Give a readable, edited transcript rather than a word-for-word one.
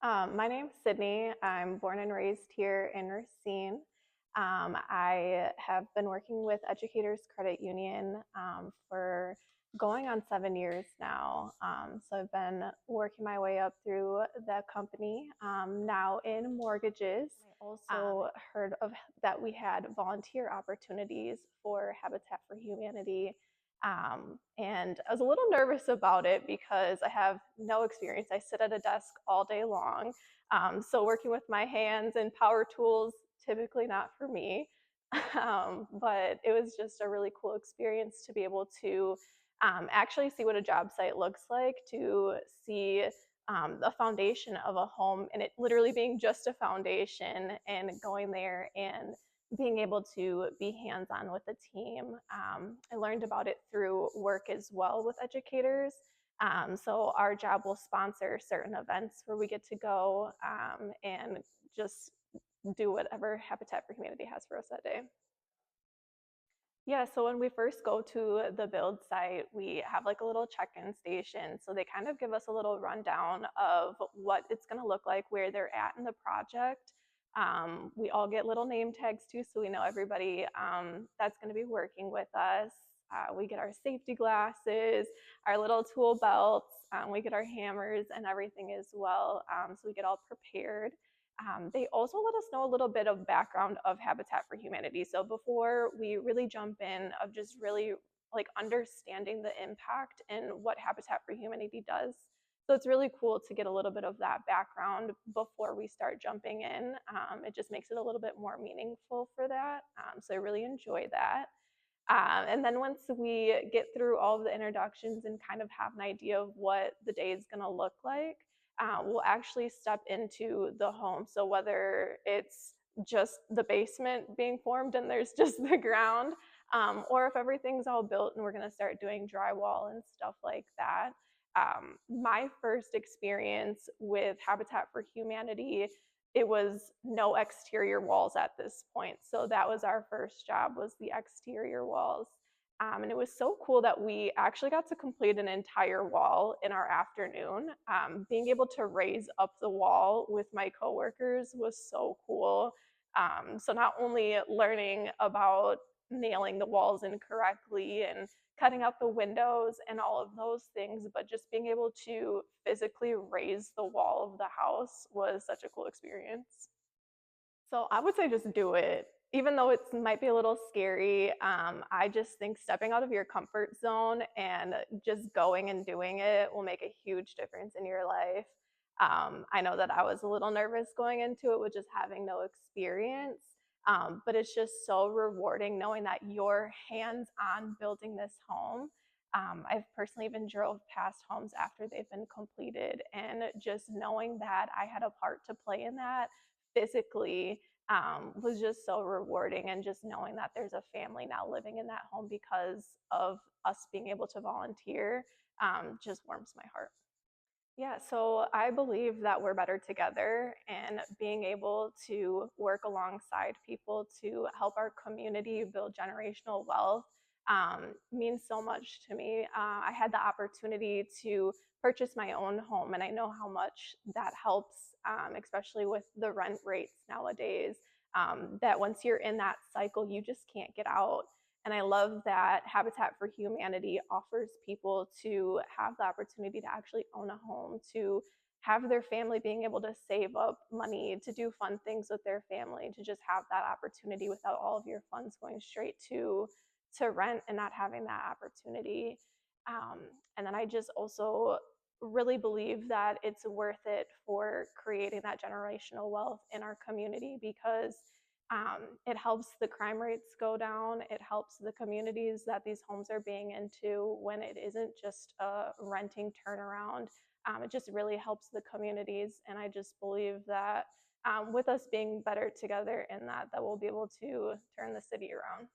My name's Sydney. I'm born and raised here in Racine. I have been working with Educators Credit Union for going on 7 years now. So I've been working my way up through the company now in mortgages. I also heard of that we had volunteer opportunities for Habitat for Humanity. And I was a little nervous about it because I have no experience. I sit at a desk all day long. So working with my hands and power tools, typically not for me. But it was just a really cool experience to be able to actually see what a job site looks like, to see the foundation of a home and it literally being just a foundation and going there and being able to be hands-on with the team. I learned about it through work as well with educators. So our job will sponsor certain events where we get to go and just do whatever Habitat for Humanity has for us that day. Yeah, so when we first go to the build site, we have like a little check-in station. So they kind of give us a little rundown of what it's going to look like, where they're at in the project. We all get little name tags too, so we know everybody that's going to be working with us. We get our safety glasses, our little tool belts, we get our hammers and everything as well. So we get all prepared. They also let us know a little bit of background of Habitat for Humanity. So before we really jump in, of just really like understanding the impact and what Habitat for Humanity does. So it's really cool to get a little bit of that background before we start jumping in. It just makes it a little bit more meaningful for that. So I really enjoy that. And then once we get through all of the introductions and kind of have an idea of what the day is going to look like, we'll actually step into the home. So whether it's just the basement being formed and there's just the ground, or if everything's all built and we're going to start doing drywall and stuff like that. My first experience with Habitat for Humanity, it was no exterior walls at this point. So that was our first job, was the exterior walls. And it was so cool that we actually got to complete an entire wall in our afternoon. Being able to raise up the wall with my coworkers was so cool. So not only learning about nailing the walls in correctly and cutting out the windows and all of those things, but just being able to physically raise the wall of the house was such a cool experience. So I would say just do it. Even though it might be a little scary, I just think stepping out of your comfort zone and just going and doing it will make a huge difference in your life. I know that I was a little nervous going into it with just having no experience, but it's just so rewarding knowing that you're hands on building this home. I've personally even drove past homes after they've been completed, and just knowing that I had a part to play in that physically was just so rewarding. And just knowing that there's a family now living in that home because of us being able to volunteer just warms my heart. Yeah, so I believe that we're better together, and being able to work alongside people to help our community build generational wealth means so much to me. I had the opportunity to purchase my own home, and I know how much that helps, especially with the rent rates nowadays. That once you're in that cycle, you just can't get out. And I love that Habitat for Humanity offers people to have the opportunity to actually own a home, to have their family being able to save up money, to do fun things with their family, to just have that opportunity without all of your funds going straight to rent and not having that opportunity. Um, and then I just also really believe that it's worth it for creating that generational wealth in our community, because it helps the crime rates go down. It helps the communities that these homes are being into when it isn't just a renting turnaround. It just really helps the communities. And I just believe that with us being better together in that, that we'll be able to turn the city around.